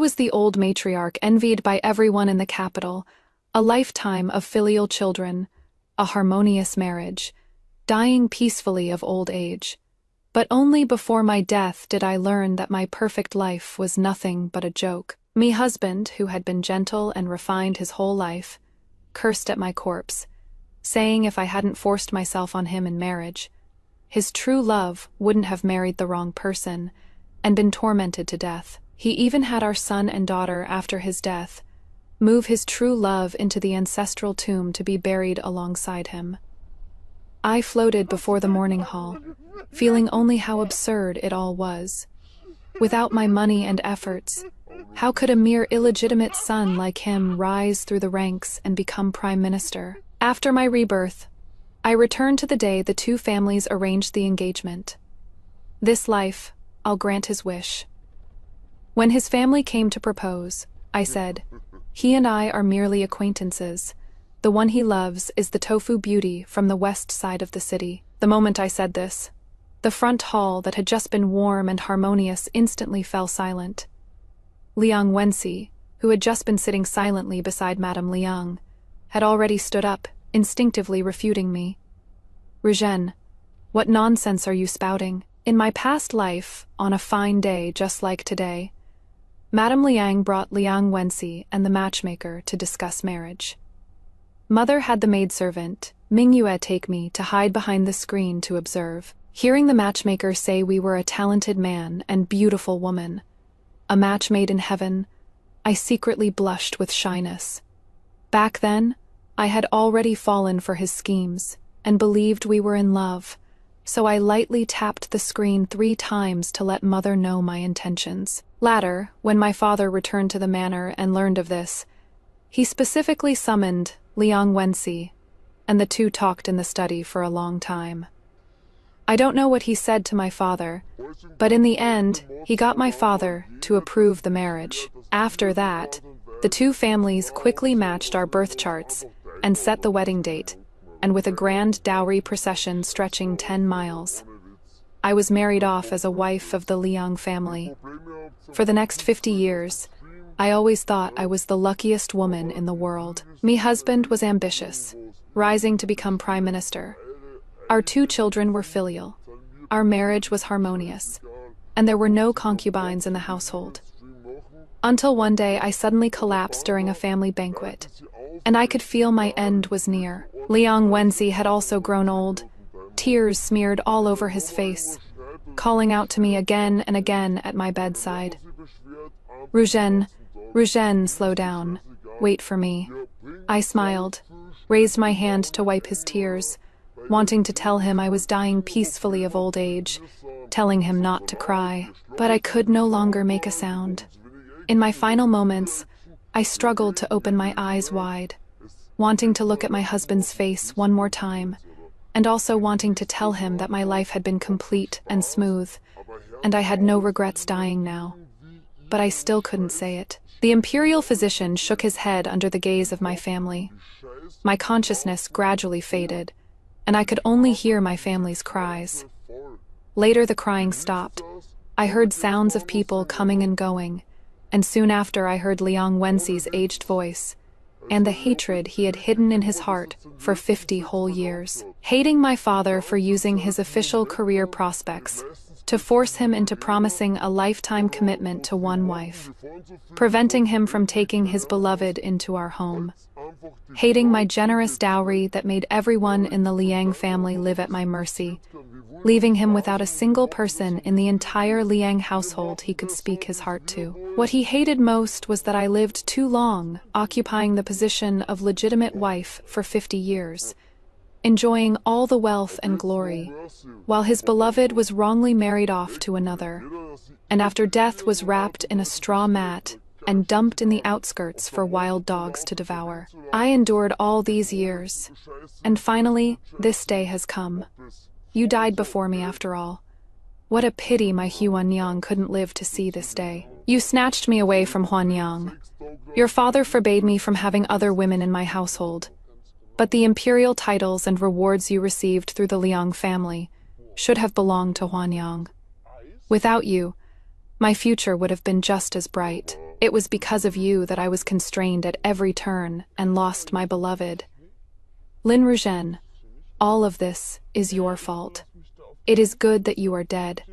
was the old matriarch envied by everyone in the capital, a lifetime of filial children, a harmonious marriage, dying peacefully of old age. But only before my death did I learn that my perfect life was nothing but a joke. Me husband, who had been gentle and refined his whole life, cursed at my corpse, saying if I hadn't forced myself on him in marriage, his true love wouldn't have married the wrong person and been tormented to death. He even had our son and daughter, after his death, move his true love into the ancestral tomb to be buried alongside him. I floated before the mourning hall, feeling only how absurd it all was. Without my money and efforts, how could a mere illegitimate son like him rise through the ranks and become prime minister? After my rebirth, I returned to the day the two families arranged the engagement. This life, I'll grant his wish. When his family came to propose, I said, he and I are merely acquaintances. The one he loves is the tofu beauty from the west side of the city. The moment I said this, the front hall that had just been warm and harmonious instantly fell silent. Liang Wenxi, who had just been sitting silently beside Madame Liang, had already stood up, instinctively refuting me. Rezhen, what nonsense are you spouting? In my past life, on a fine day just like today, Madame Liang brought Liang Wenxi and the matchmaker to discuss marriage. Mother had the maidservant, Mingyue, take me to hide behind the screen to observe. Hearing the matchmaker say we were a talented man and beautiful woman, a match made in heaven, I secretly blushed with shyness. Back then, I had already fallen for his schemes and believed we were in love, so I lightly tapped the screen 3 times to let Mother know my intentions. Later, when my father returned to the manor and learned of this, he specifically summoned Liang Wenxi, and the two talked in the study for a long time. I don't know what he said to my father, but in the end, he got my father to approve the marriage. After that, the two families quickly matched our birth charts and set the wedding date, and with a grand dowry procession stretching 10 miles, I was married off as a wife of the Liang family. For the next 50 years, I always thought I was the luckiest woman in the world. Me husband was ambitious, rising to become prime minister. Our 2 children were filial. Our marriage was harmonious, and there were no concubines in the household. Until one day I suddenly collapsed during a family banquet, and I could feel my end was near. Liang Wenxi had also grown old, tears smeared all over his face, calling out to me again and again at my bedside. Rezhen, slow down. Wait for me. I smiled, raised my hand to wipe his tears, wanting to tell him I was dying peacefully of old age, telling him not to cry, but I could no longer make a sound. In my final moments, I struggled to open my eyes wide, wanting to look at my husband's face one more time, and also wanting to tell him that my life had been complete and smooth, and I had no regrets dying now. But I still couldn't say it. The imperial physician shook his head under the gaze of my family. My consciousness gradually faded, and I could only hear my family's cries. Later the crying stopped. I heard sounds of people coming and going, and soon after I heard Liang Wenxi's aged voice, and the hatred he had hidden in his heart for 50 whole years. Hating my father for using his official career prospects to force him into promising a lifetime commitment to one wife, preventing him from taking his beloved into our home. Hating my generous dowry that made everyone in the Liang family live at my mercy, leaving him without a single person in the entire Liang household he could speak his heart to. What he hated most was that I lived too long, occupying the position of legitimate wife for 50 years, enjoying all the wealth and glory, while his beloved was wrongly married off to another, and after death was wrapped in a straw mat and dumped in the outskirts for wild dogs to devour. I endured all these years, and finally, this day has come. You died before me after all. What a pity my Huan couldn't live to see this day. You snatched me away from Huan. Your father forbade me from having other women in my household, but the imperial titles and rewards you received through the Liang family should have belonged to Huan. Without you, my future would have been just as bright. It was because of you that I was constrained at every turn and lost my beloved. Lin Ruzhen, all of this is your fault. It is good that you are dead.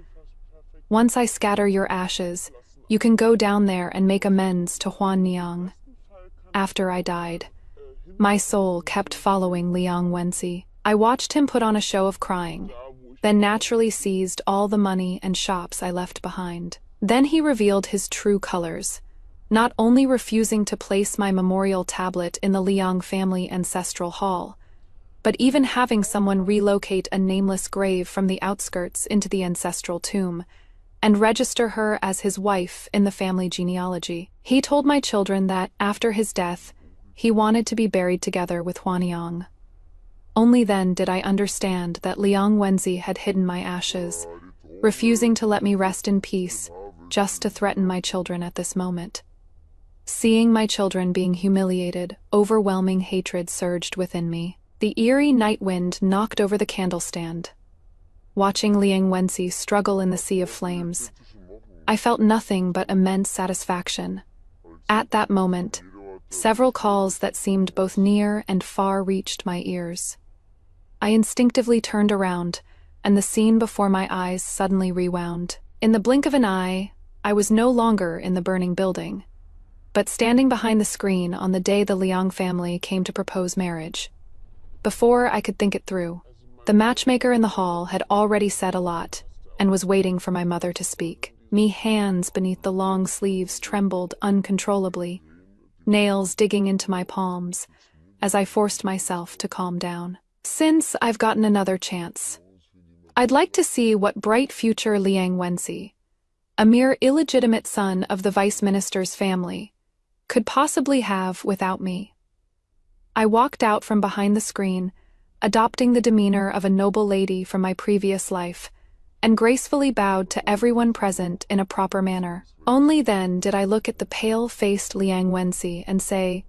Once I scatter your ashes, you can go down there and make amends to Huan Niang. After I died, my soul kept following Liang Wenxi. I watched him put on a show of crying, then naturally seized all the money and shops I left behind. Then he revealed his true colors, not only refusing to place my memorial tablet in the Liang family ancestral hall, but even having someone relocate a nameless grave from the outskirts into the ancestral tomb, and register her as his wife in the family genealogy. He told my children that, after his death, he wanted to be buried together with Huan Yang. Only then did I understand that Liang Wenxi had hidden my ashes, refusing to let me rest in peace, just to threaten my children at this moment. Seeing my children being humiliated, overwhelming hatred surged within me. The eerie night wind knocked over the candle stand. Watching Liang Wenxi struggle in the sea of flames, I felt nothing but immense satisfaction. At that moment, several calls that seemed both near and far reached my ears. I instinctively turned around, and the scene before my eyes suddenly rewound. In the blink of an eye, I was no longer in the burning building, but standing behind the screen on the day the Liang family came to propose marriage. Before I could think it through, the matchmaker in the hall had already said a lot and was waiting for my mother to speak. Me hands beneath the long sleeves trembled uncontrollably, nails digging into my palms as I forced myself to calm down. Since I've gotten another chance, I'd like to see what bright future Liang Wenxi, a mere illegitimate son of the vice minister's family, could possibly have without me. I walked out from behind the screen, adopting the demeanor of a noble lady from my previous life, and gracefully bowed to everyone present in a proper manner. Only then did I look at the pale-faced Liang Wenxi and say,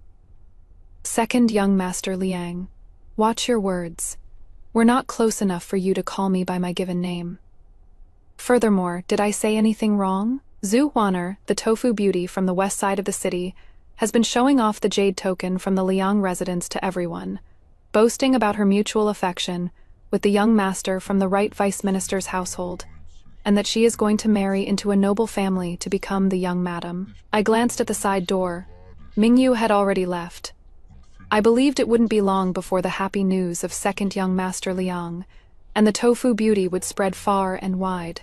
"Second young Master Liang, watch your words. We're not close enough for you to call me by my given name. Furthermore, did I say anything wrong?" Zhu Huaner, the tofu beauty from the west side of the city, has been showing off the jade token from the Liang residence to everyone, boasting about her mutual affection with the young master from the right vice minister's household, and that she is going to marry into a noble family to become the young madam. I glanced at the side door. Mingyu had already left. I believed it wouldn't be long before the happy news of second young Master Liang and the tofu beauty would spread far and wide.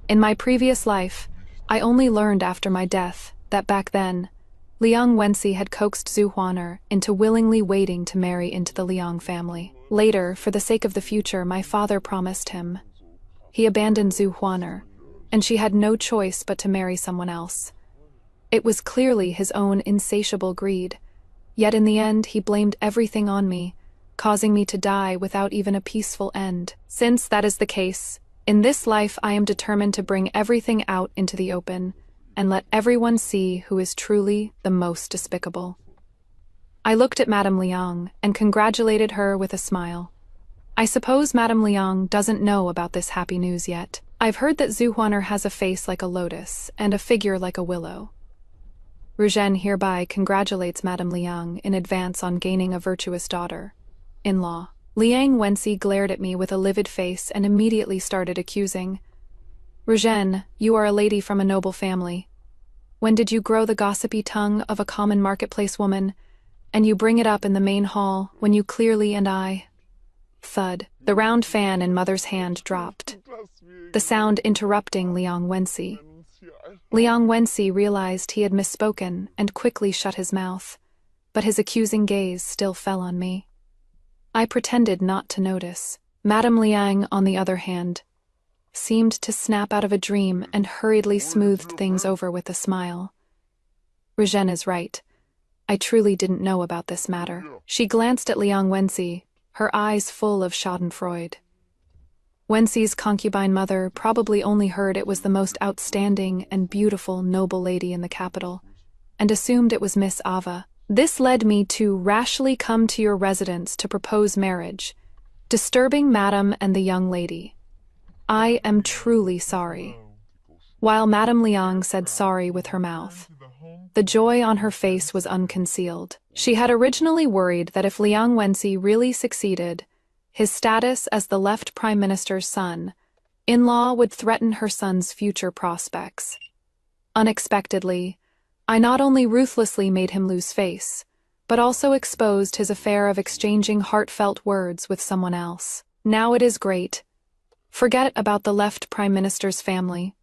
In my previous life, I only learned after my death that back then, Liang Wenxi had coaxed Zhu Huaner into willingly waiting to marry into the Liang family. Later, for the sake of the future, my father promised him. He abandoned Zhu Huaner, and she had no choice but to marry someone else. It was clearly his own insatiable greed, yet in the end he blamed everything on me, causing me to die without even a peaceful end. Since that is the case, in this life I am determined to bring everything out into the open, and let everyone see who is truly the most despicable. I looked at Madame Liang and congratulated her with a smile. I suppose Madame Liang doesn't know about this happy news yet. I've heard that Zhu Huaner has a face like a lotus and a figure like a willow. Ruzhen hereby congratulates Madame Liang in advance on gaining a virtuous daughter-in-law. Liang Wenxi glared at me with a livid face and immediately started accusing. "Ruzhen, you are a lady from a noble family. When did you grow the gossipy tongue of a common marketplace woman, and you bring it up in the main hall when you clearly and I—" Thud. The round fan in Mother's hand dropped, the sound interrupting Liang Wenxi. Liang Wenxi realized he had misspoken and quickly shut his mouth, but his accusing gaze still fell on me. I pretended not to notice. Madame Liang, on the other hand, seemed to snap out of a dream and hurriedly smoothed things over with a smile. Ruzhen is right. I truly didn't know about this matter. She glanced at Liang Wenxi, her eyes full of schadenfreude. Wenxi's concubine mother probably only heard it was the most outstanding and beautiful noble lady in the capital, and assumed it was Miss Ava. This led me to rashly come to your residence to propose marriage, disturbing Madame and the young lady. I am truly sorry. While Madame Liang said sorry with her mouth, The joy on her face was unconcealed. She had originally worried that if Liang Wenxi really succeeded, his status as the left prime minister's son-in-law would threaten her son's future prospects. Unexpectedly, I not only ruthlessly made him lose face, but also exposed his affair of exchanging heartfelt words with someone else. Now it is great. Forget about the left prime minister's family.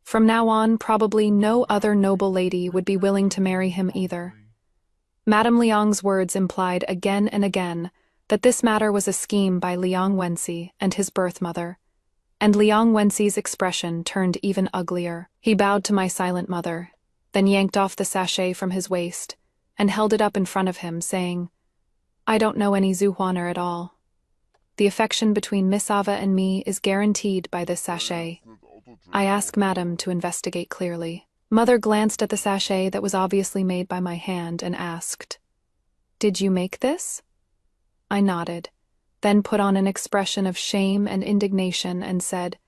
From now on, probably no other noble lady would be willing to marry him either. Madame Liang's words implied again and again that this matter was a scheme by Liang Wenxi and his birth mother, and Liang Wenxi's expression turned even uglier. He bowed to my silent mother, then yanked off the sachet from his waist and held it up in front of him, saying, "I don't know any Huaner at all. The affection between Miss Ava and me is guaranteed by this sachet. I ask Madam to investigate clearly." Mother glanced at the sachet that was obviously made by my hand and asked, "Did you make this?" I nodded, then put on an expression of shame and indignation and said,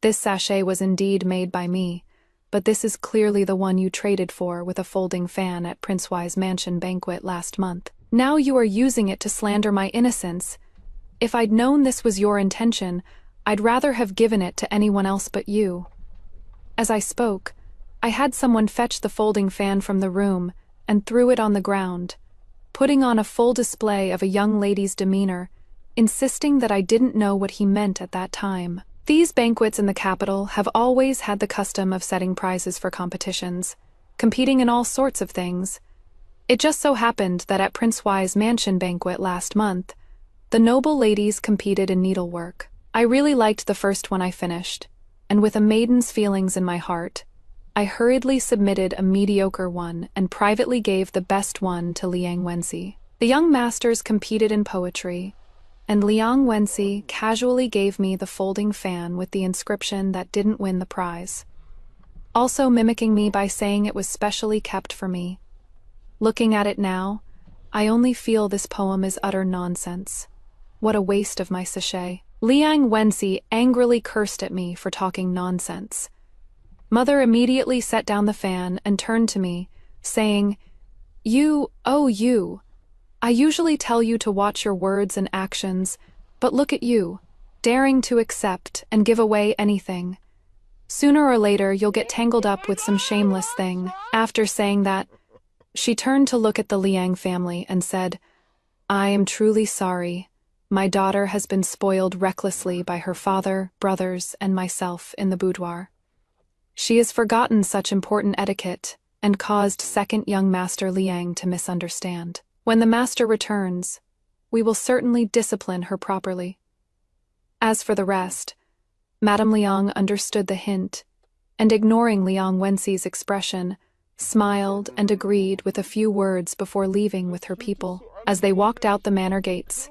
"This sachet was indeed made by me, but this is clearly the one you traded for with a folding fan at Prince Hui's mansion banquet last month. Now you are using it to slander my innocence. If I'd known this was your intention, I'd rather have given it to anyone else but you." As I spoke, I had someone fetch the folding fan from the room and threw it on the ground, putting on a full display of a young lady's demeanor, insisting that I didn't know what he meant at that time. These banquets in the capital have always had the custom of setting prizes for competitions, competing in all sorts of things. It just so happened that at Prince Hui's mansion banquet last month, the noble ladies competed in needlework. I really liked the first one I finished, and with a maiden's feelings in my heart, I hurriedly submitted a mediocre one and privately gave the best one to Liang Wenxi. The young masters competed in poetry, and Liang Wenxi casually gave me the folding fan with the inscription that didn't win the prize, also mimicking me by saying it was specially kept for me. Looking at it now, I only feel this poem is utter nonsense. What a waste of my sachet. Liang Wenxi angrily cursed at me for talking nonsense. Mother immediately set down the fan and turned to me, saying, "You, oh you. I usually tell you to watch your words and actions, but look at you, daring to accept and give away anything. Sooner or later you'll get tangled up with some shameless thing." After saying that, she turned to look at the Liang family and said, "I am truly sorry. My daughter has been spoiled recklessly by her father, brothers, and myself in the boudoir. She has forgotten such important etiquette and caused second young Master Liang to misunderstand. When the master returns, we will certainly discipline her properly." As for the rest, Madame Liang understood the hint, and ignoring Liang Wenxi's expression, smiled and agreed with a few words before leaving with her people. As they walked out the manor gates,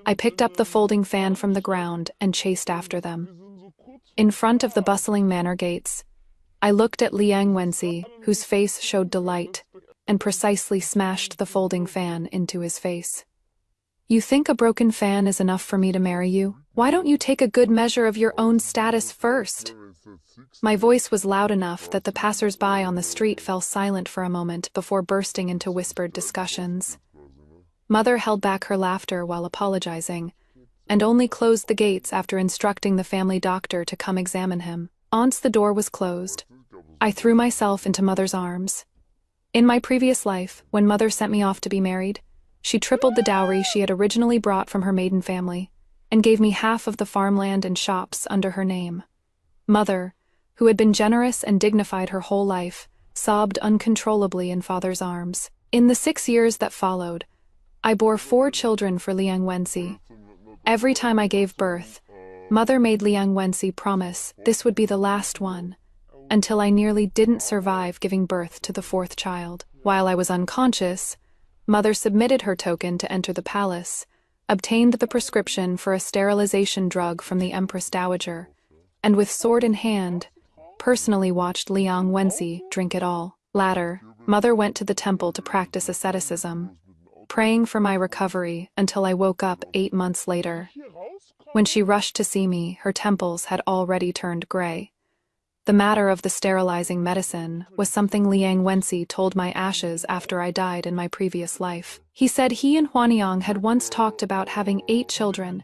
I picked up the folding fan from the ground and chased after them. In front of the bustling manor gates, I looked at Liang Wenxi, whose face showed delight, and precisely smashed the folding fan into his face. "You think a broken fan is enough for me to marry you? Why don't you take a good measure of your own status first?" My voice was loud enough that the passers-by on the street fell silent for a moment before bursting into whispered discussions. Mother held back her laughter while apologizing, and only closed the gates after instructing the family doctor to come examine him. Once the door was closed, I threw myself into Mother's arms. In my previous life, when Mother sent me off to be married, she tripled the dowry she had originally brought from her maiden family, and gave me half of the farmland and shops under her name. Mother, who had been generous and dignified her whole life, sobbed uncontrollably in Father's arms. In the 6 years that followed, I bore 4 children for Liang Wenxi. Every time I gave birth, Mother made Liang Wenxi promise this would be the last one, until I nearly didn't survive giving birth to the 4th child. While I was unconscious, Mother submitted her token to enter the palace, obtained the prescription for a sterilization drug from the Empress Dowager, and with sword in hand, personally watched Liang Wenxi drink it all. Later, Mother went to the temple to practice asceticism, praying for my recovery until I woke up 8 months later. When she rushed to see me, her temples had already turned gray. The matter of the sterilizing medicine was something Liang Wenxi told my ashes after I died in my previous life. He said he and Huanyang had once talked about having 8 children,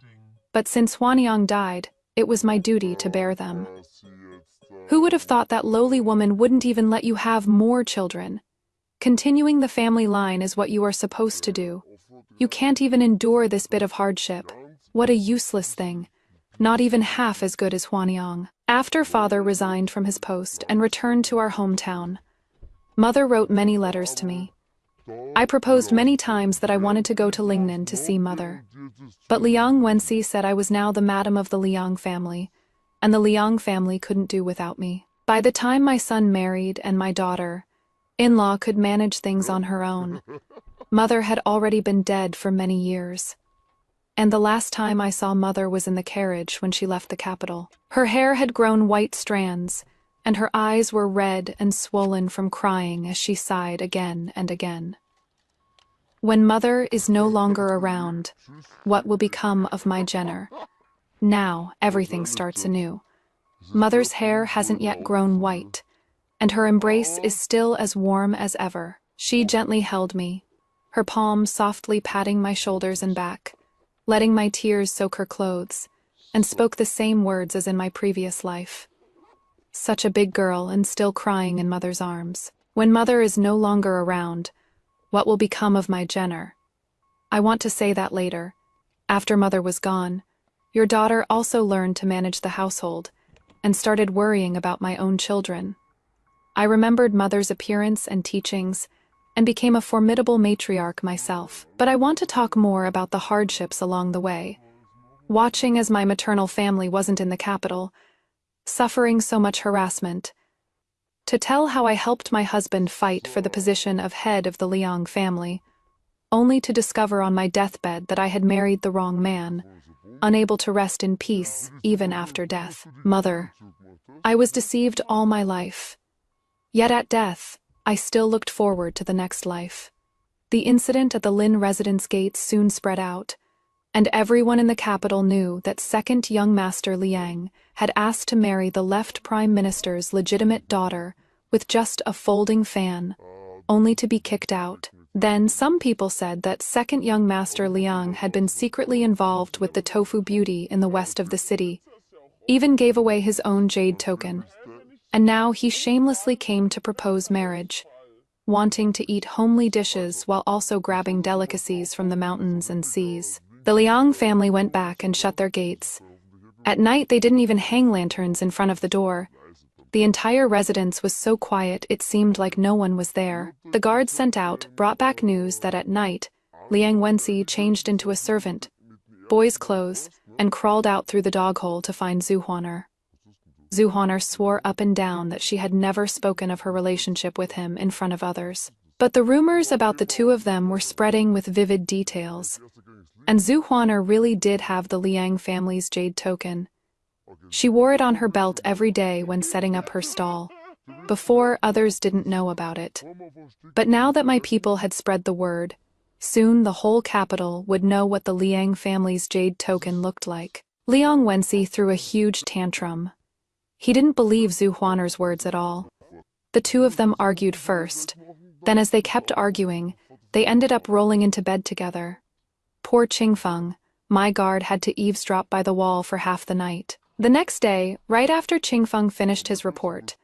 but since Huanyang died, it was my duty to bear them. Who would have thought that lowly woman wouldn't even let you have more children? Continuing the family line is what you are supposed to do. You can't even endure this bit of hardship. What a useless thing. Not even half as good as Huanyang. After father resigned from his post and returned to our hometown, mother wrote many letters to me. I proposed many times that I wanted to go to Lingnan to see mother. But Liang Wenxi said I was now the madam of the Liang family, and the Liang family couldn't do without me. By the time my son married and my daughter-in-law could manage things on her own, mother had already been dead for many years. And the last time I saw mother was in the carriage when she left the capital. Her hair had grown white strands, and her eyes were red and swollen from crying as she sighed again and again. When mother is no longer around, what will become of my Jenner? Now everything starts anew. Mother's hair hasn't yet grown white, and her embrace is still as warm as ever. She gently held me, her palm softly patting my shoulders and back, letting my tears soak her clothes, and spoke the same words as in my previous life. Such a big girl and still crying in mother's arms. When mother is no longer around, what will become of my Jenner? I want to say that later. After mother was gone, your daughter also learned to manage the household and started worrying about my own children. I remembered mother's appearance and teachings and became a formidable matriarch myself. But I want to talk more about the hardships along the way. Watching as my maternal family wasn't in the capital, suffering so much harassment. To tell how I helped my husband fight for the position of head of the Liang family, only to discover on my deathbed that I had married the wrong man, unable to rest in peace even after death. Mother, I was deceived all my life. Yet at death, I still looked forward to the next life. The incident at the Lin residence gates soon spread out, and everyone in the capital knew that second young master Liang had asked to marry the left prime minister's legitimate daughter with just a folding fan, only to be kicked out. Then some people said that second young master Liang had been secretly involved with the tofu beauty in the west of the city, even gave away his own jade token. And now he shamelessly came to propose marriage, wanting to eat homely dishes while also grabbing delicacies from the mountains and seas. The Liang family went back and shut their gates. At night they didn't even hang lanterns in front of the door. The entire residence was so quiet it seemed like no one was there. The guards sent out brought back news that at night, Liang Wenxi changed into a servant, boy's clothes, and crawled out through the dog hole to find Zhu Huaner. Zhu Huaner swore up and down that she had never spoken of her relationship with him in front of others. But the rumors about the two of them were spreading with vivid details. And Zhu Huaner really did have the Liang family's jade token. She wore it on her belt every day when setting up her stall. Before, others didn't know about it. But now that my people had spread the word, soon the whole capital would know what the Liang family's jade token looked like. Liang Wenxi threw a huge tantrum. He didn't believe Zhu Huaner's words at all. The two of them argued first. Then as they kept arguing, they ended up rolling into bed together. Poor Qingfeng, my guard had to eavesdrop by the wall for half the night. The next day, right after Qingfeng finished his report,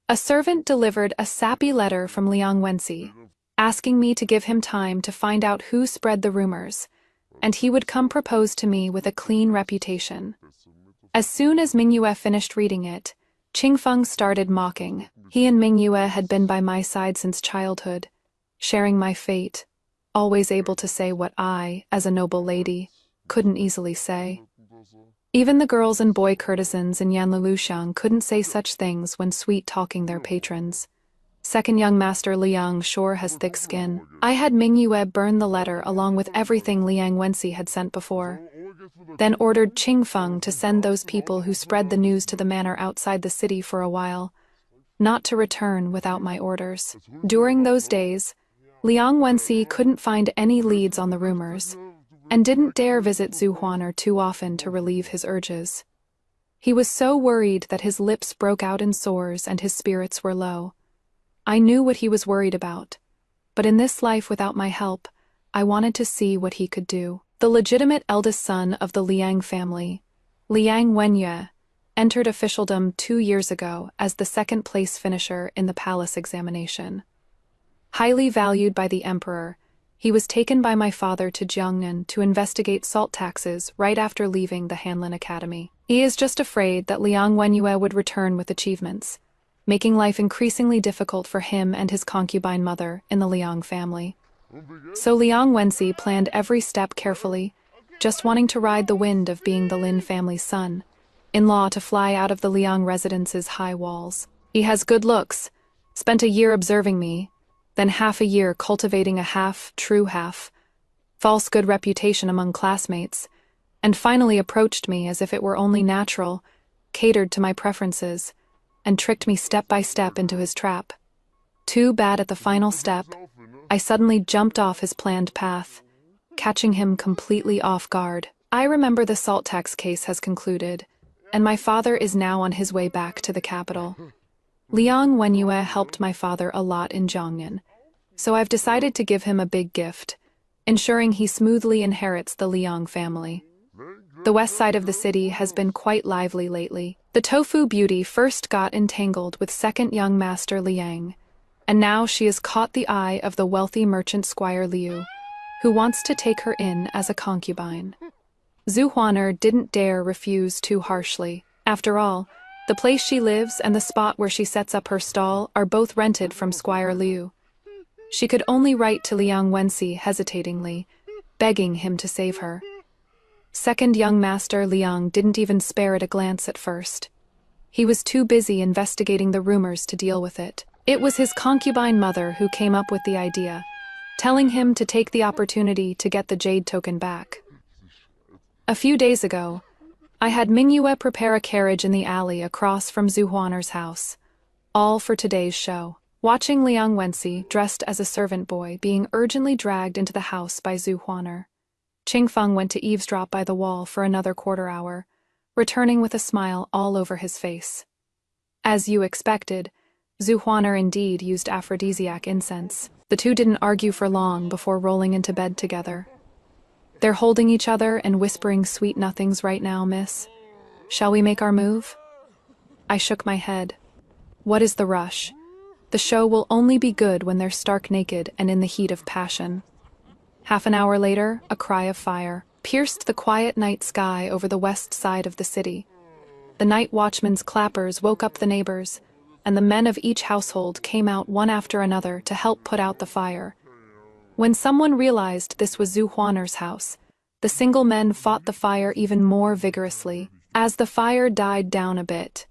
a servant delivered a sappy letter from Liang Wenxi, asking me to give him time to find out who spread the rumors, and he would come propose to me with a clean reputation. As soon as Mingyue finished reading it, Qingfeng started mocking. He and Mingyue had been by my side since childhood, sharing my fate, always able to say what I, as a noble lady, couldn't easily say. Even the girls and boy courtesans in Yanliluxiang couldn't say such things when sweet-talking their patrons. Second young master Liang sure has thick skin. I had Mingyue burn the letter along with everything Liang Wenxi had sent before, then ordered Qingfeng to send those people who spread the news to the manor outside the city for a while, not to return without my orders. During those days, Liang Wenxi couldn't find any leads on the rumors, and didn't dare visit Zhu Huaner too often to relieve his urges. He was so worried that his lips broke out in sores and his spirits were low. I knew what he was worried about, but in this life without my help, I wanted to see what he could do. The legitimate eldest son of the Liang family, Liang Wenyue, entered officialdom 2 years ago as the second-place finisher in the palace examination. Highly valued by the emperor, he was taken by my father to Jiangnan to investigate salt taxes right after leaving the Hanlin Academy. He is just afraid that Liang Wenyue would return with achievements, making life increasingly difficult for him and his concubine mother in the Liang family. So Liang Wenxi planned every step carefully, just wanting to ride the wind of being the Lin family's son, in-law to fly out of the Liang residence's high walls. He has good looks, spent a year observing me, then half a year cultivating a half-true false good reputation among classmates, and finally approached me as if it were only natural, catered to my preferences, and tricked me step by step into his trap. Too bad at the final step, I suddenly jumped off his planned path, catching him completely off guard. I remember the salt tax case has concluded, and my father is now on his way back to the capital. Liang Wenyue helped my father a lot in Jiangnan, so I've decided to give him a big gift, ensuring he smoothly inherits the Liang family. The west side of the city has been quite lively lately. The tofu beauty first got entangled with second young master Liang, and now she has caught the eye of the wealthy merchant Squire Liu, who wants to take her in as a concubine. Zhu Huaner didn't dare refuse too harshly. After all, the place she lives and the spot where she sets up her stall are both rented from Squire Liu. She could only write to Liang Wenxi hesitatingly, begging him to save her. Second young master Liang didn't even spare it a glance at first. He was too busy investigating the rumors to deal with it. It was his concubine mother who came up with the idea, telling him to take the opportunity to get the jade token back. A few days ago, I had Mingyue prepare a carriage in the alley across from Zhu Huaner's house, all for today's show. Watching Liang Wenxi, dressed as a servant boy, being urgently dragged into the house by Zhu Huaner, Qingfeng went to eavesdrop by the wall for another quarter hour, returning with a smile all over his face. As you expected, Zhu Huaner indeed used aphrodisiac incense. The two didn't argue for long before rolling into bed together. They're holding each other and whispering sweet nothings right now, miss. Shall we make our move? I shook my head. What is the rush? The show will only be good when they're stark naked and in the heat of passion. Half an hour later, a cry of fire pierced the quiet night sky over the west side of the city. The night watchman's clappers woke up the neighbors, and the men of each household came out one after another to help put out the fire. When someone realized this was Zhu Huaner's house, the single men fought the fire even more vigorously. As the fire died down a bit,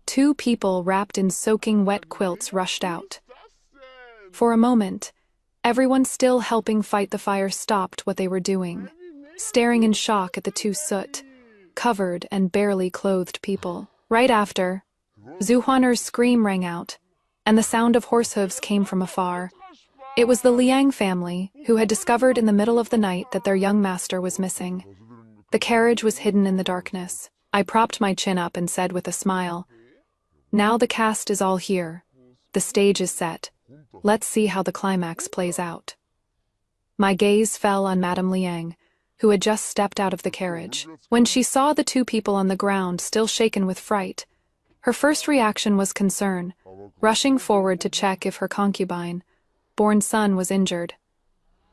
2 people wrapped in soaking wet quilts rushed out. For a moment, everyone still helping fight the fire stopped what they were doing, staring in shock at the 2 soot-covered and barely clothed people. Right after, Zhu Huaner's scream rang out, and the sound of horse hooves came from afar. It was the Liang family, who had discovered in the middle of the night that their young master was missing. The carriage was hidden in the darkness. I propped my chin up and said with a smile, "Now the cast is all here. The stage is set. Let's see how the climax plays out." My gaze fell on Madame Liang, who had just stepped out of the carriage. When she saw the 2 people on the ground still shaken with fright, her first reaction was concern, rushing forward to check if her concubine, born son, was injured.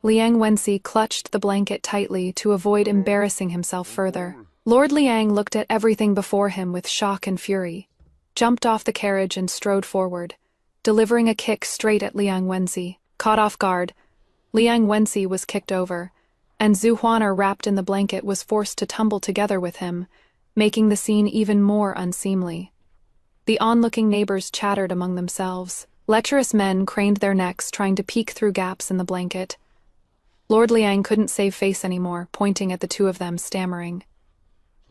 Liang Wenxi clutched the blanket tightly to avoid embarrassing himself further. Lord Liang looked at everything before him with shock and fury, jumped off the carriage and strode forward, delivering a kick straight at Liang Wenxi. Caught off guard, Liang Wenxi was kicked over, and Zhu Huaner, wrapped in the blanket, was forced to tumble together with him, making the scene even more unseemly. The onlooking neighbors chattered among themselves. Lecherous men craned their necks, trying to peek through gaps in the blanket. Lord Liang couldn't save face anymore, pointing at the 2 of them, stammering,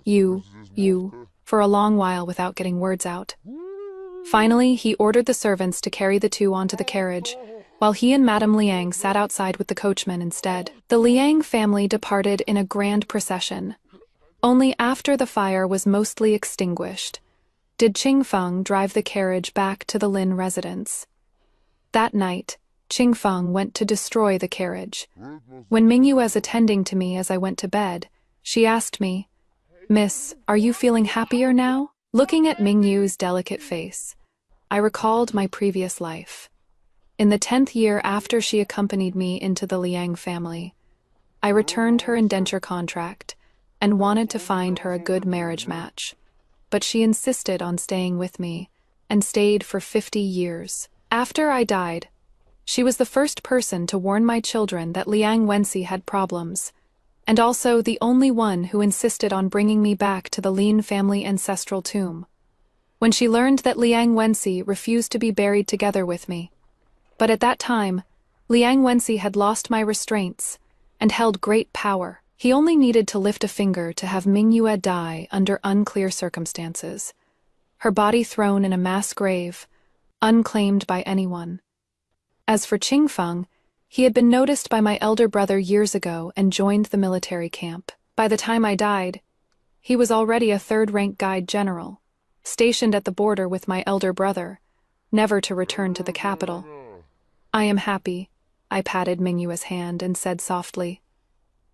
You, for a long while without getting words out. Finally, he ordered the servants to carry the 2 onto the carriage, while he and Madame Liang sat outside with the coachman instead. The Liang family departed in a grand procession. Only after the fire was mostly extinguished did Qingfeng drive the carriage back to the Lin residence. That night, Qingfeng went to destroy the carriage. When Mingyu was attending to me as I went to bed, she asked me, "Miss, are you feeling happier now?" Looking at Mingyu's delicate face, I recalled my previous life. In the 10th year after she accompanied me into the Liang family, I returned her indenture contract and wanted to find her a good marriage match. But she insisted on staying with me, and stayed for 50 years. After I died, she was the first person to warn my children that Liang Wenxi had problems, and also the only one who insisted on bringing me back to the Lin family ancestral tomb. When she learned that Liang Wenxi refused to be buried together with me. But at that time, Liang Wenxi had lost my restraints and held great power. He only needed to lift a finger to have Mingyue die under unclear circumstances, her body thrown in a mass grave, unclaimed by anyone. As for Qingfeng, he had been noticed by my elder brother years ago and joined the military camp. By the time I died, he was already a third-rank guide general, stationed at the border with my elder brother, never to return to the capital. "I am happy," I patted Mingyue's hand and said softly.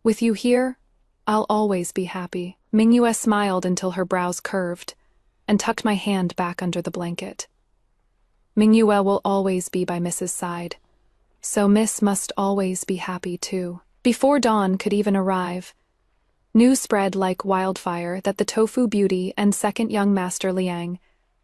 "With you here, I'll always be happy." Mingyue smiled until her brows curved, and tucked my hand back under the blanket. "Mingyue will always be by Miss's side, so Miss must always be happy too." Before dawn could even arrive, news spread like wildfire that the Tofu Beauty and second young master Liang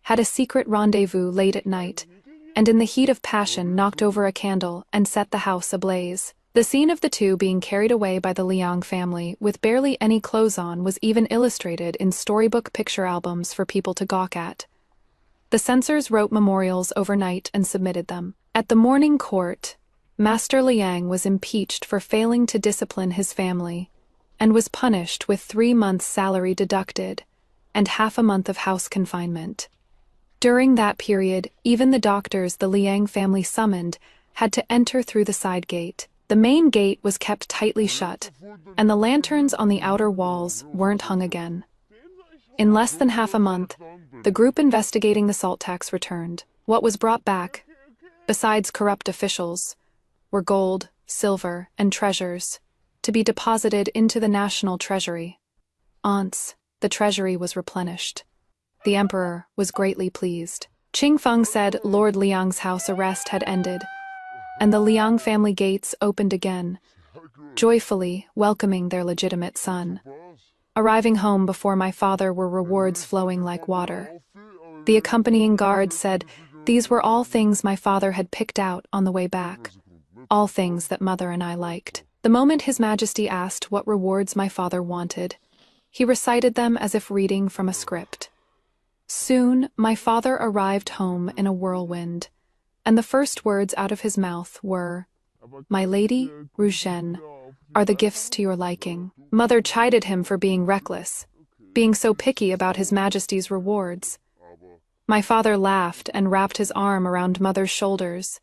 had a secret rendezvous late at night, and in the heat of passion knocked over a candle and set the house ablaze. The scene of the two being carried away by the Liang family with barely any clothes on was even illustrated in storybook picture albums for people to gawk at. The censors wrote memorials overnight and submitted them. At the morning court, Master Liang was impeached for failing to discipline his family, and was punished with 3 months' salary deducted and half a month of house confinement. During that period, even the doctors the Liang family summoned had to enter through the side gate. The main gate was kept tightly shut, and the lanterns on the outer walls weren't hung again. In less than half a month, the group investigating the salt tax returned. What was brought back, besides corrupt officials, were gold, silver, and treasures, to be deposited into the national treasury. Once the treasury was replenished, the emperor was greatly pleased. Qingfeng said Lord Liang's house arrest had ended, and the Liang family gates opened again, joyfully welcoming their legitimate son. Arriving home before my father were rewards flowing like water. The accompanying guard said these were all things my father had picked out on the way back, all things that mother and I liked. The moment His Majesty asked what rewards my father wanted, he recited them as if reading from a script. Soon, my father arrived home in a whirlwind, and the first words out of his mouth were, "My lady, Rushen, are the gifts to your liking." Mother chided him for being reckless, being so picky about His Majesty's rewards. My father laughed and wrapped his arm around Mother's shoulders,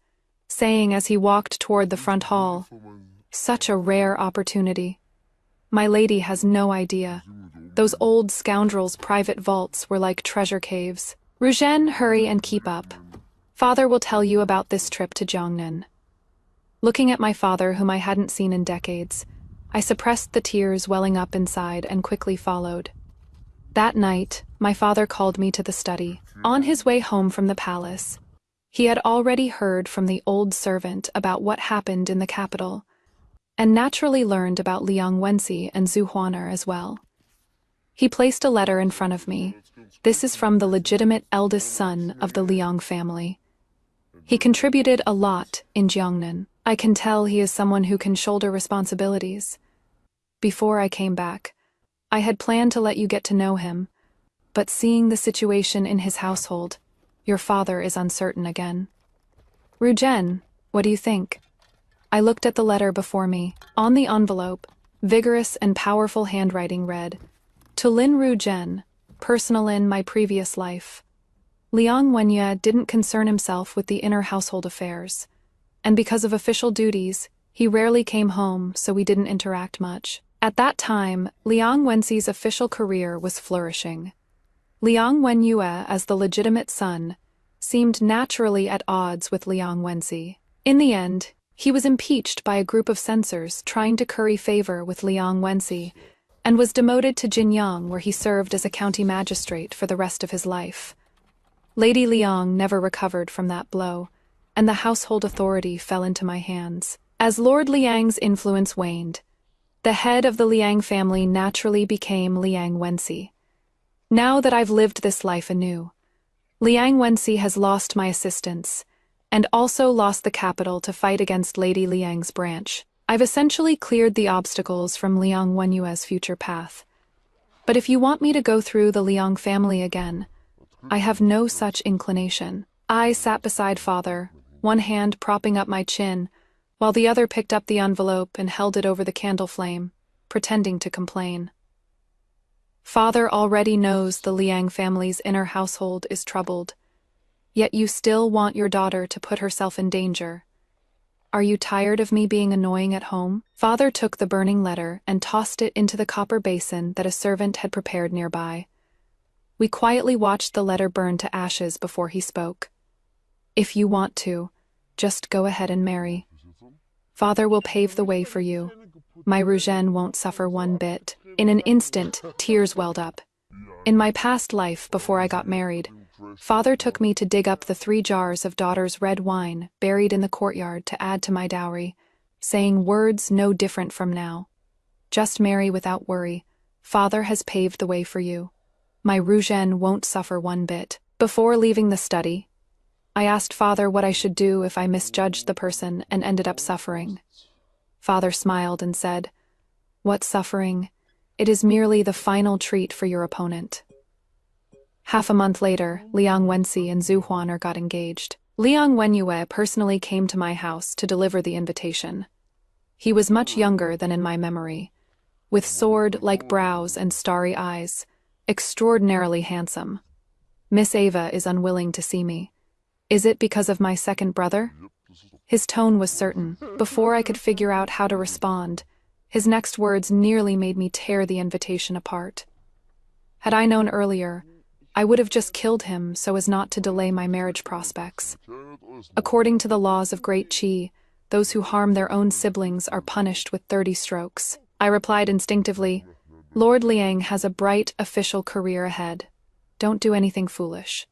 saying as he walked toward the front hall, "Such a rare opportunity. My lady has no idea. Those old scoundrels' private vaults were like treasure caves. Rushen, hurry and keep up. Father will tell you about this trip to Jiangnan." Looking at my father, whom I hadn't seen in decades, I suppressed the tears welling up inside and quickly followed. That night, my father called me to the study. On his way home from the palace, he had already heard from the old servant about what happened in the capital, and naturally learned about Liang Wenxi and Zhu Huaner as well. He placed a letter in front of me. This is from the legitimate eldest son of the Liang family. He contributed a lot in Jiangnan. I can tell he is someone who can shoulder responsibilities. Before I came back, I had planned to let you get to know him, but seeing the situation in his household, your father is uncertain again. Rujen, what do you think? I looked at the letter before me. On the envelope, vigorous and powerful handwriting read, "To Lin Rujen, personal in my previous life." Liang Wenye didn't concern himself with the inner household affairs, and because of official duties, he rarely came home, so we didn't interact much. At that time, Liang Wenxi's official career was flourishing. Liang Wenyue, as the legitimate son, seemed naturally at odds with Liang Wenxi. In the end, he was impeached by a group of censors trying to curry favor with Liang Wenxi, and was demoted to Jinyang, where he served as a county magistrate for the rest of his life. Lady Liang never recovered from that blow, and the household authority fell into my hands. As Lord Liang's influence waned, the head of the Liang family naturally became Liang Wenxi. Now that I've lived this life anew, Liang Wenxi has lost my assistance, and also lost the capital to fight against Lady Liang's branch. I've essentially cleared the obstacles from Liang Wenyue's future path. But if you want me to go through the Liang family again, I have no such inclination. I sat beside father, one hand propping up my chin, while the other picked up the envelope and held it over the candle flame, pretending to complain. Father already knows the Liang family's inner household is troubled, yet you still want your daughter to put herself in danger. Are you tired of me being annoying at home? Father took the burning letter and tossed it into the copper basin that a servant had prepared nearby. We quietly watched the letter burn to ashes before he spoke. If you want to, just go ahead and marry. Father will pave the way for you. My Ruzhen won't suffer one bit. In an instant, tears welled up. In my past life, before I got married, Father took me to dig up the 3 jars of daughter's red wine buried in the courtyard to add to my dowry, saying words no different from now. Just marry without worry. Father has paved the way for you. My Ruzhen won't suffer one bit. Before leaving the study, I asked Father what I should do if I misjudged the person and ended up suffering. Father smiled and said, "What suffering? It is merely the final treat for your opponent." Half a month later, Liang Wenxi and Zhu Huan got engaged. Liang Wenyue personally came to my house to deliver the invitation. He was much younger than in my memory, with sword-like brows and starry eyes, extraordinarily handsome. Miss Ava is unwilling to see me. Is it because of my second brother? His tone was certain. Before I could figure out how to respond, his next words nearly made me tear the invitation apart. Had I known earlier, I would have just killed him so as not to delay my marriage prospects. According to the laws of Great Qi, those who harm their own siblings are punished with 30 strokes. I replied instinctively, "Lord Liang has a bright official career ahead. Don't do anything foolish."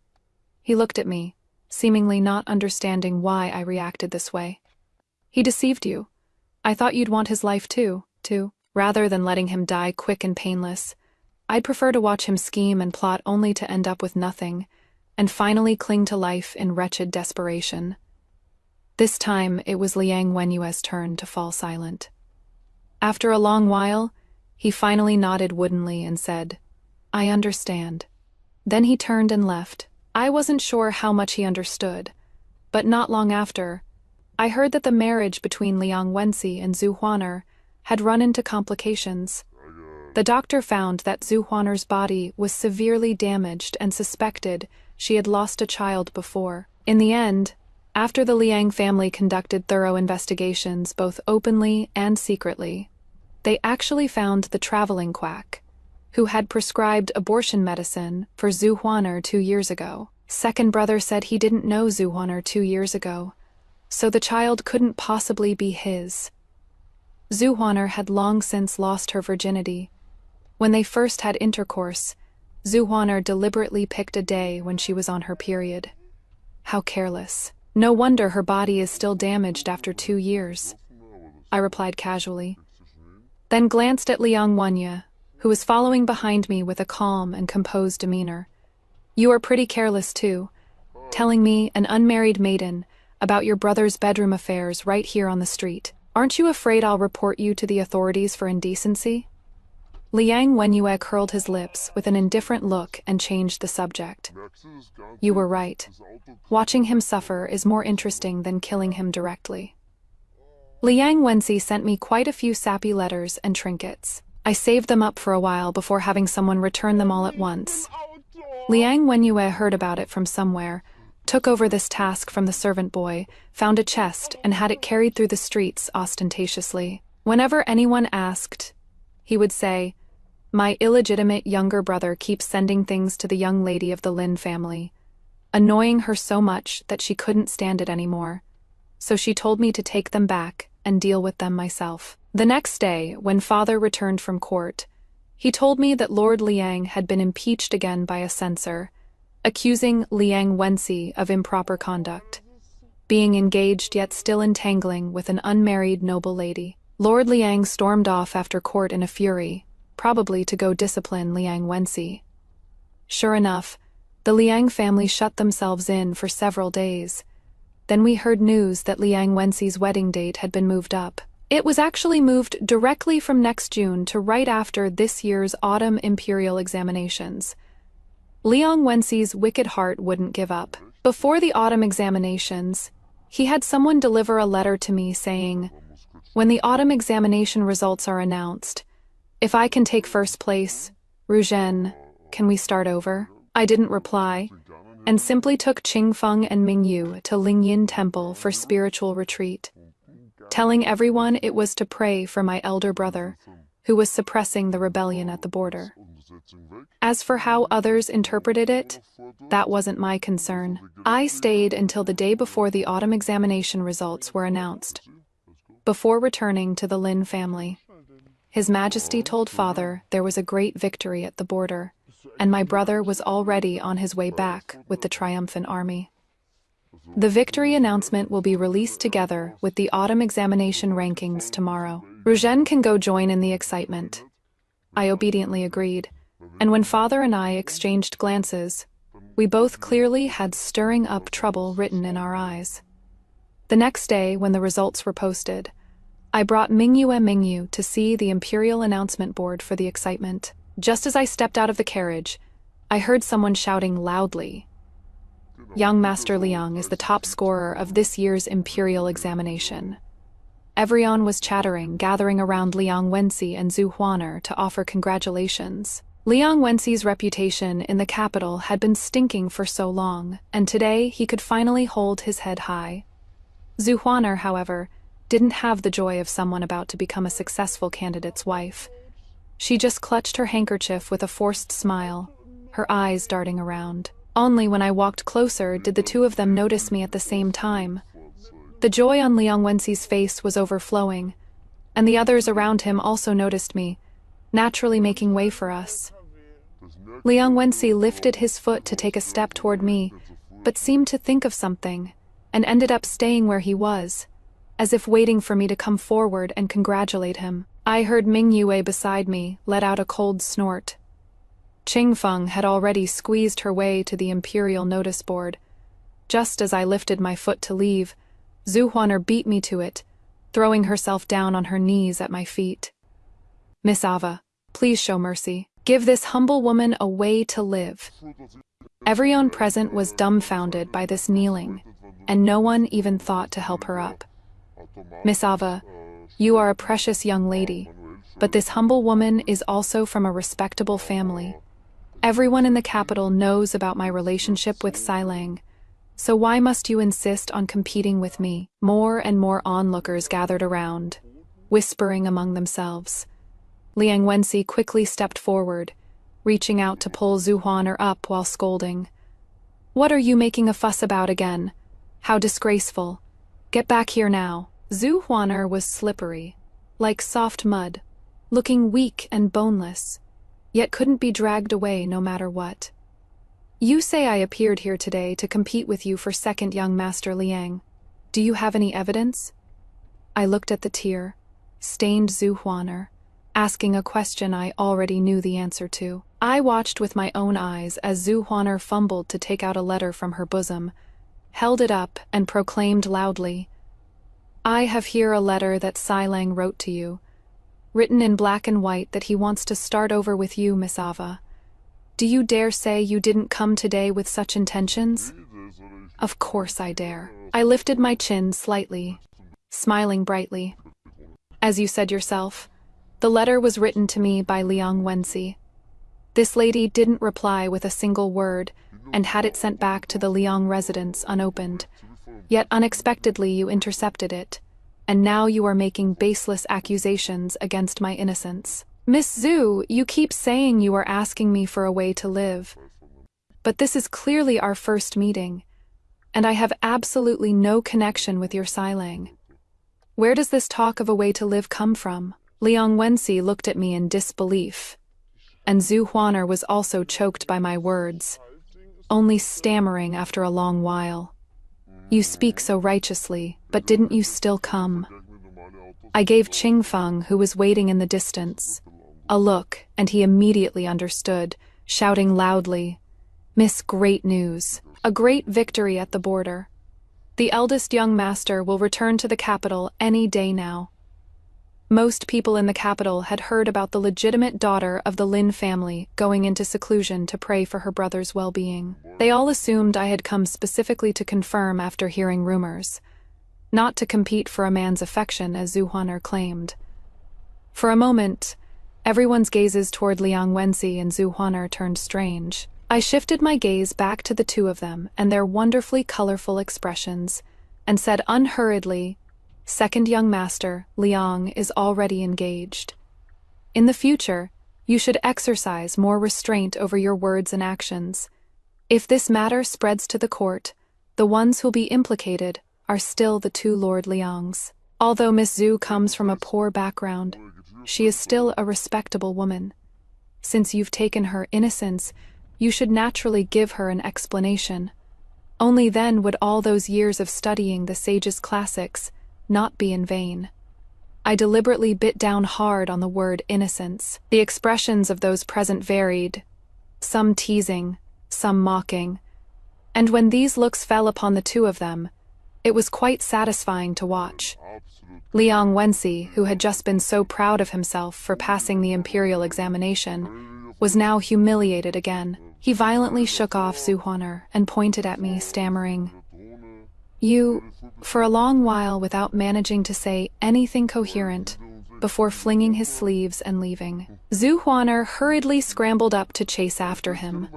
He looked at me, seemingly not understanding why I reacted this way. "He deceived you. I thought you'd want his life too. Rather than letting him die quick and painless, I'd prefer to watch him scheme and plot only to end up with nothing, and finally cling to life in wretched desperation." This time, it was Liang Wenyue's turn to fall silent. After a long while, he finally nodded woodenly and said, "I understand." Then he turned and left. I wasn't sure how much he understood, but not long after, I heard that the marriage between Liang Wenxi and Zhu Huaner had run into complications. The doctor found that Zhu Huaner's body was severely damaged and suspected she had lost a child before. In the end, after the Liang family conducted thorough investigations both openly and secretly, they actually found the traveling quack, who had prescribed abortion medicine for Zhu Huaner 2 years ago. Second brother said he didn't know Zhu Huaner 2 years ago, so the child couldn't possibly be his. Zhu Huaner had long since lost her virginity. When they first had intercourse, Zhu Huaner deliberately picked a day when she was on her period. How careless. No wonder her body is still damaged after 2 years, I replied casually, then glanced at Liang Wenyue, who was following behind me with a calm and composed demeanor. "You are pretty careless too, telling me, an unmarried maiden, about your brother's bedroom affairs right here on the street. Aren't you afraid I'll report you to the authorities for indecency?" Liang Wenyue curled his lips with an indifferent look and changed the subject. "You were right. Watching him suffer is more interesting than killing him directly." Liang Wenxi sent me quite a few sappy letters and trinkets. I saved them up for a while before having someone return them all at once. Liang Wenyue heard about it from somewhere, took over this task from the servant boy, found a chest, and had it carried through the streets ostentatiously. Whenever anyone asked, He would say, "My illegitimate younger brother keeps sending things to the young lady of the Lin family, annoying her so much that she couldn't stand it anymore. So she told me to take them back and deal with them myself." The next day, when father returned from court, he told me that Lord Liang had been impeached again by a censor, accusing Liang Wenxi of improper conduct, being engaged yet still entangling with an unmarried noble lady. Lord Liang stormed off after court in a fury, probably to go discipline Liang Wenxi. Sure enough, the Liang family shut themselves in for several days. Then we heard news that Liang Wenxi's wedding date had been moved up. It was actually moved directly from next June to right after this year's autumn imperial examinations. Liang Wenxi's wicked heart wouldn't give up. Before the autumn examinations, he had someone deliver a letter to me saying, "When the autumn examination results are announced, if I can take first place, Ruzhen, can we start over?" I didn't reply, and simply took Qingfeng and Mingyu to Lingyin Temple for spiritual retreat, telling everyone it was to pray for my elder brother, who was suppressing the rebellion at the border. As for how others interpreted it, that wasn't my concern. I stayed until the day before the autumn examination results were announced, before returning to the Lin family. His Majesty told father there was a great victory at the border, and my brother was already on his way back with the triumphant army. The victory announcement will be released together with the autumn examination rankings tomorrow. Ruzhen can go join in the excitement. I obediently agreed, and when father and I exchanged glances, we both clearly had stirring up trouble written in our eyes. The next day, when the results were posted, I brought Mingyu to see the imperial announcement board for the excitement. Just as I stepped out of the carriage, I heard someone shouting loudly, "Young Master Liang is the top scorer of this year's imperial examination." Everyone was chattering, gathering around Liang Wenxi and Zhu Huaner to offer congratulations. Liang Wenxi's reputation in the capital had been stinking for so long, and today he could finally hold his head high. Zhu Huaner, however, didn't have the joy of someone about to become a successful candidate's wife. She just clutched her handkerchief with a forced smile, her eyes darting around. Only when I walked closer did the two of them notice me at the same time. The joy on Liang Wenxi's face was overflowing, and the others around him also noticed me, naturally making way for us. Liang Wenxi lifted his foot to take a step toward me, but seemed to think of something, and ended up staying where he was, as if waiting for me to come forward and congratulate him. I heard Mingyu beside me let out a cold snort. Qingfeng had already squeezed her way to the imperial notice board. Just as I lifted my foot to leave, Zhu Huaner beat me to it, throwing herself down on her knees at my feet. "Miss Ava, please show mercy. Give this humble woman a way to live." Everyone present was dumbfounded by this kneeling, and no one even thought to help her up. "Miss Ava, you are a precious young lady, but this humble woman is also from a respectable family. Everyone in the capital knows about my relationship with Sailang, so why must you insist on competing with me?" More and more onlookers gathered around, whispering among themselves. Liang Wenxi quickly stepped forward, reaching out to pull Zhu Huaner up while scolding. "What are you making a fuss about again? How disgraceful. Get back here now." Zhu Huaner was slippery, like soft mud, looking weak and boneless, yet couldn't be dragged away no matter what. "You say I appeared here today to compete with you for second, young Master Liang. Do you have any evidence?" I looked at the tear-stained Zhu Huaner, asking a question I already knew the answer to. I watched with my own eyes as Zhu Huaner fumbled to take out a letter from her bosom, held it up, and proclaimed loudly, "I have here a letter that Sailang wrote to you, written in black and white that he wants to start over with you, Miss Ava. Do you dare say you didn't come today with such intentions?" "Of course I dare." I lifted my chin slightly, smiling brightly. "As you said yourself, the letter was written to me by Liang Wenxi. This lady didn't reply with a single word and had it sent back to the Liang residence unopened. Yet unexpectedly you intercepted it, and now you are making baseless accusations against my innocence." Miss Zhu, you keep saying you are asking me for a way to live. But this is clearly our first meeting, and I have absolutely no connection with your Silang. Where does this talk of a way to live come from? Liang Wenxi looked at me in disbelief, and Zhu Huaner was also choked by my words, only stammering after a long while. You speak so righteously, but didn't you still come? I gave Qingfeng, who was waiting in the distance, a look, and he immediately understood, shouting loudly, Miss Great News, a great victory at the border. The eldest young master will return to the capital any day now. Most people in the capital had heard about the legitimate daughter of the Lin family going into seclusion to pray for her brother's well-being. They all assumed I had come specifically to confirm after hearing rumors, not to compete for a man's affection as Zhu Huaner claimed. For a moment, everyone's gazes toward Liang Wenxi and Zhu Huaner turned strange. I shifted my gaze back to the two of them and their wonderfully colorful expressions, and said unhurriedly, Second young master, Liang, is already engaged. In the future, you should exercise more restraint over your words and actions. If this matter spreads to the court, the ones who'll be implicated are still the two Lord Liangs. Although Miss Zhu comes from a poor background, she is still a respectable woman. Since you've taken her innocence, you should naturally give her an explanation. Only then would all those years of studying the sage's classics not be in vain. I deliberately bit down hard on the word innocence. The expressions of those present varied, some teasing, some mocking, and when these looks fell upon the two of them, it was quite satisfying to watch. Liang Wenxi, who had just been so proud of himself for passing the imperial examination, was now humiliated again. He violently shook off Zhu Huaner and pointed at me, stammering, You, for a long while without managing to say anything coherent, before flinging his sleeves and leaving. Zhu Huaner hurriedly scrambled up to chase after him,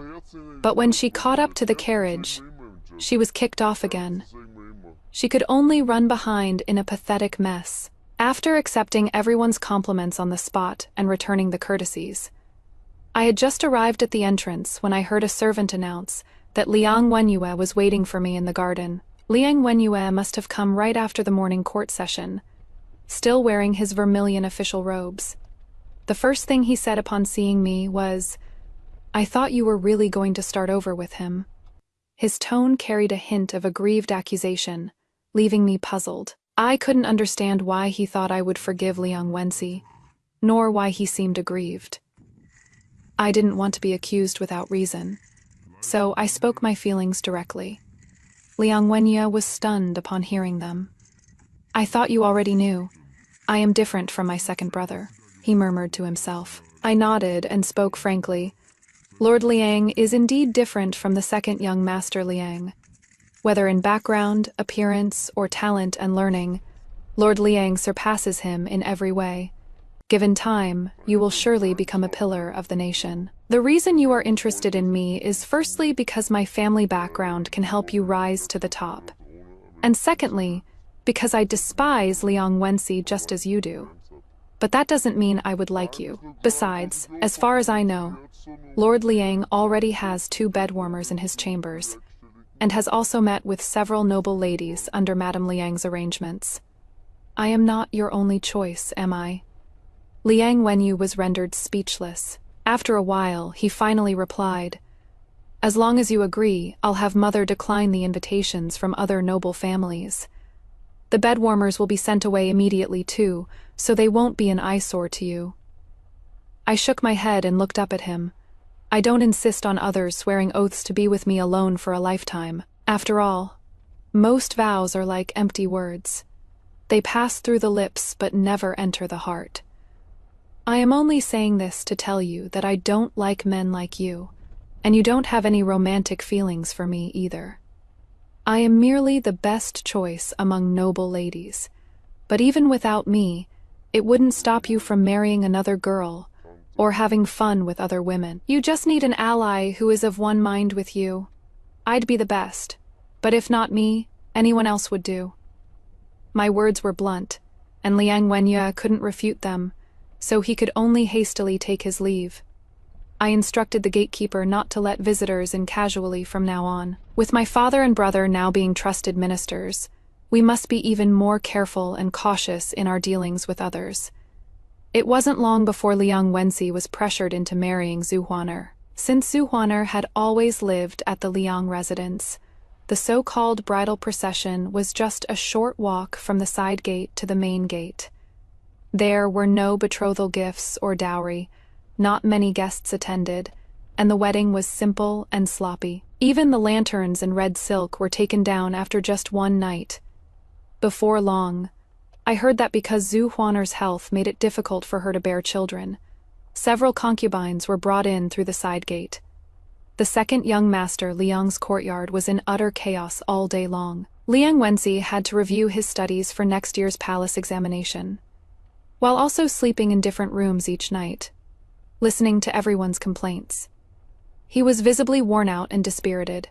but when she caught up to the carriage, she was kicked off again. She could only run behind in a pathetic mess. After accepting everyone's compliments on the spot and returning the courtesies, I had just arrived at the entrance when I heard a servant announce that Liang Wenyue was waiting for me in the garden. Liang Wenyue must have come right after the morning court session, still wearing his vermilion official robes. The first thing he said upon seeing me was, I thought you were really going to start over with him. His tone carried a hint of aggrieved accusation, leaving me puzzled. I couldn't understand why he thought I would forgive Liang Wenxi, nor why he seemed aggrieved. I didn't want to be accused without reason, so I spoke my feelings directly. Liang Wenyue was stunned upon hearing them. I thought you already knew. I am different from my second brother, he murmured to himself. I nodded and spoke frankly. Lord Liang is indeed different from the second young master Liang. Whether in background, appearance, or talent and learning, Lord Liang surpasses him in every way. Given time, you will surely become a pillar of the nation. The reason you are interested in me is firstly because my family background can help you rise to the top. And secondly, because I despise Liang Wenxi just as you do. But that doesn't mean I would like you. Besides, as far as I know, Lord Liang already has 2 bedwarmers in his chambers, and has also met with several noble ladies under Madame Liang's arrangements. I am not your only choice, am I? Liang Wenyue was rendered speechless. After a while, he finally replied, As long as you agree, I'll have Mother decline the invitations from other noble families. The bedwarmers will be sent away immediately too, so they won't be an eyesore to you. I shook my head and looked up at him. I don't insist on others swearing oaths to be with me alone for a lifetime. After all, most vows are like empty words. They pass through the lips but never enter the heart. I am only saying this to tell you that I don't like men like you, and you don't have any romantic feelings for me either. I am merely the best choice among noble ladies, but even without me, it wouldn't stop you from marrying another girl or having fun with other women. You just need an ally who is of one mind with you. I'd be the best, but if not me, anyone else would do. My words were blunt, and Liang Wenyue couldn't refute them, so he could only hastily take his leave. I instructed the gatekeeper not to let visitors in casually from now on. With my father and brother now being trusted ministers, we must be even more careful and cautious in our dealings with others. It wasn't long before Liang Wenxi was pressured into marrying Zhu Huaner. Since Zhu Huaner had always lived at the Liang residence, the so-called bridal procession was just a short walk from the side gate to the main gate. There were no betrothal gifts or dowry, not many guests attended, and the wedding was simple and sloppy. Even the lanterns and red silk were taken down after just one night. Before long, I heard that because Zhu Huaner's health made it difficult for her to bear children, several concubines were brought in through the side gate. The second young master, Liang's courtyard, was in utter chaos all day long. Liang Wenxi had to review his studies for next year's palace examination, while also sleeping in different rooms each night, listening to everyone's complaints. He was visibly worn out and dispirited.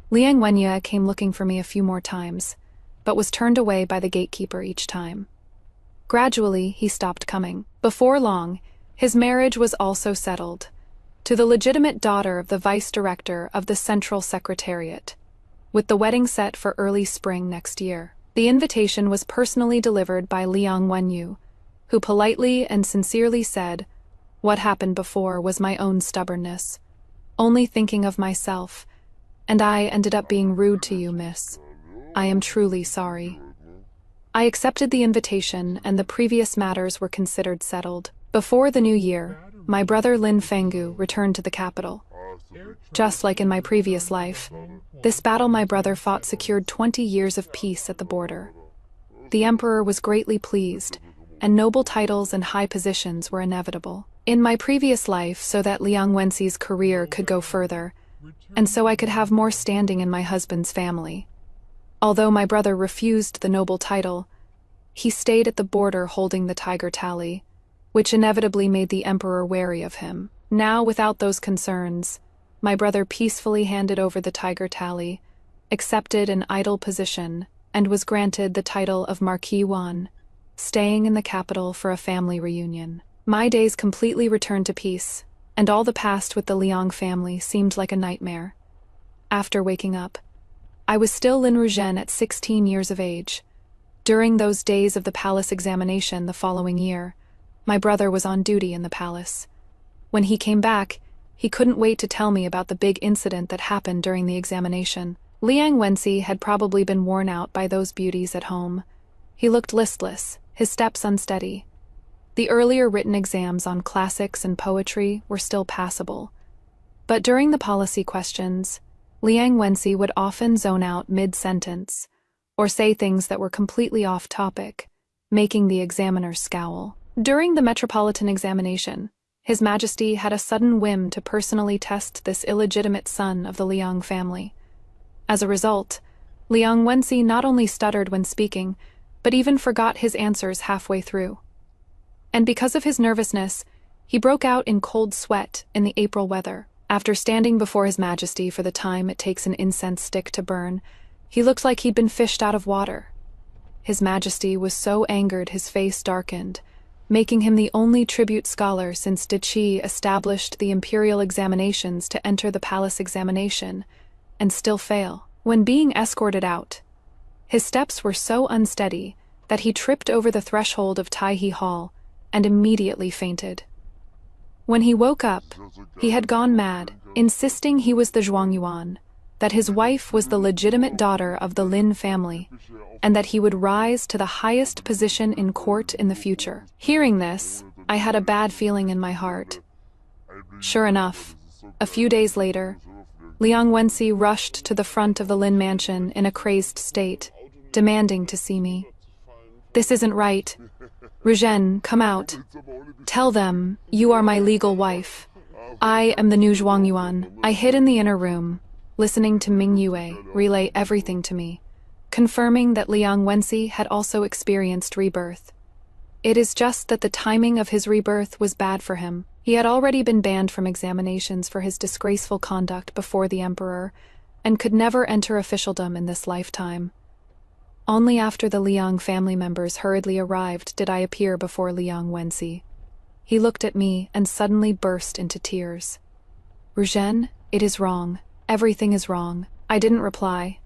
Liang Wenye came looking for me a few more times, but was turned away by the gatekeeper each time. Gradually, he stopped coming. Before long, his marriage was also settled, to the legitimate daughter of the vice director of the Central Secretariat, with the wedding set for early spring next year. The invitation was personally delivered by Liang Wenyu, who politely and sincerely said, "What happened before was my own stubbornness, only thinking of myself, and I ended up being rude to you, miss. I am truly sorry." I accepted the invitation, and the previous matters were considered settled. Before the new year, my brother Lin Fenggu returned to the capital. Just like in my previous life, this battle my brother fought secured 20 years of peace at the border. The emperor was greatly pleased, and noble titles and high positions were inevitable. In my previous life, so that Liang Wenxi's career could go further, and so I could have more standing in my husband's family. Although my brother refused the noble title, he stayed at the border holding the tiger tally, which inevitably made the emperor wary of him. Now, without those concerns, my brother peacefully handed over the tiger tally, accepted an idle position, and was granted the title of Marquis Huan, staying in the capital for a family reunion. My days completely returned to peace, and all the past with the Liang family seemed like a nightmare. After waking up, I was still Lin Ruzhen at 16 years of age. During those days of the palace examination the following year, my brother was on duty in the palace. When he came back, he couldn't wait to tell me about the big incident that happened during the examination. Liang Wenxi had probably been worn out by those beauties at home. He looked listless, his steps unsteady. The earlier written exams on classics and poetry were still passable. But during the policy questions, Liang Wenxi would often zone out mid-sentence, or say things that were completely off-topic, making the examiner scowl. During the metropolitan examination, His Majesty had a sudden whim to personally test this illegitimate son of the Liang family. As a result, Liang Wenxi not only stuttered when speaking, but even forgot his answers halfway through. And because of his nervousness, he broke out in cold sweat in the April weather. After standing before His Majesty for the time it takes an incense stick to burn, he looked like he'd been fished out of water. His Majesty was so angered his face darkened, making him the only tribute scholar since Diqi established the imperial examinations to enter the palace examination, and still fail. When being escorted out, his steps were so unsteady that he tripped over the threshold of Taihe Hall and immediately fainted. When he woke up, he had gone mad, insisting he was the Zhuangyuan, that his wife was the legitimate daughter of the Lin family, and that he would rise to the highest position in court in the future. Hearing this, I had a bad feeling in my heart. Sure enough, a few days later, Liang Wenxi rushed to the front of the Lin mansion in a crazed state, demanding to see me. "This isn't right. Ruzhen, come out. Tell them you are my legal wife. I am the new Zhuangyuan." I hid in the inner room, listening to Ming Yue relay everything to me, confirming that Liang Wenxi had also experienced rebirth. It is just that the timing of his rebirth was bad for him. He had already been banned from examinations for his disgraceful conduct before the emperor, and could never enter officialdom in this lifetime. Only after the Liang family members hurriedly arrived did I appear before Liang Wenxi. He looked at me and suddenly burst into tears. "Ruzhen, it is wrong. Everything is wrong." I didn't reply.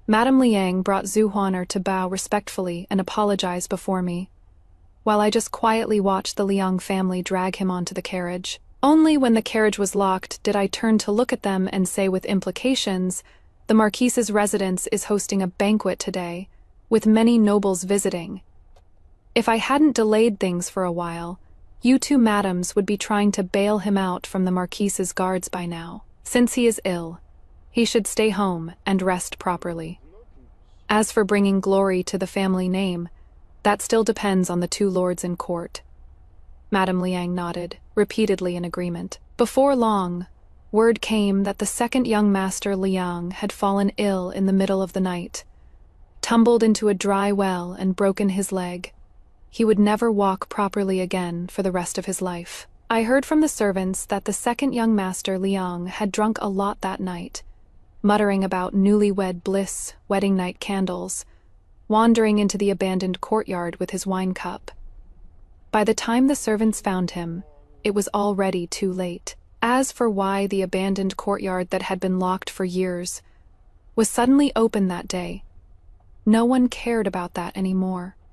Madame Liang brought Zhu Huaner to bow respectfully and apologize before me, while I just quietly watched the Liang family drag him onto the carriage. Only when the carriage was locked did I turn to look at them and say with implications, "The Marquise's residence is hosting a banquet today, with many nobles visiting. If I hadn't delayed things for a while, you two madams would be trying to bail him out from the Marquise's guards by now. Since he is ill, he should stay home and rest properly. As for bringing glory to the family name, that still depends on the two lords in court." Madame Liang nodded, repeatedly in agreement. Before long, word came that the second young master Liang had fallen ill in the middle of the night, tumbled into a dry well and broken his leg. He would never walk properly again for the rest of his life. I heard from the servants that the second young master Liang had drunk a lot that night, muttering about newlywed bliss, wedding night candles, wandering into the abandoned courtyard with his wine cup. By the time the servants found him, it was already too late. As for why the abandoned courtyard that had been locked for years was suddenly open that day, no one cared about that anymore.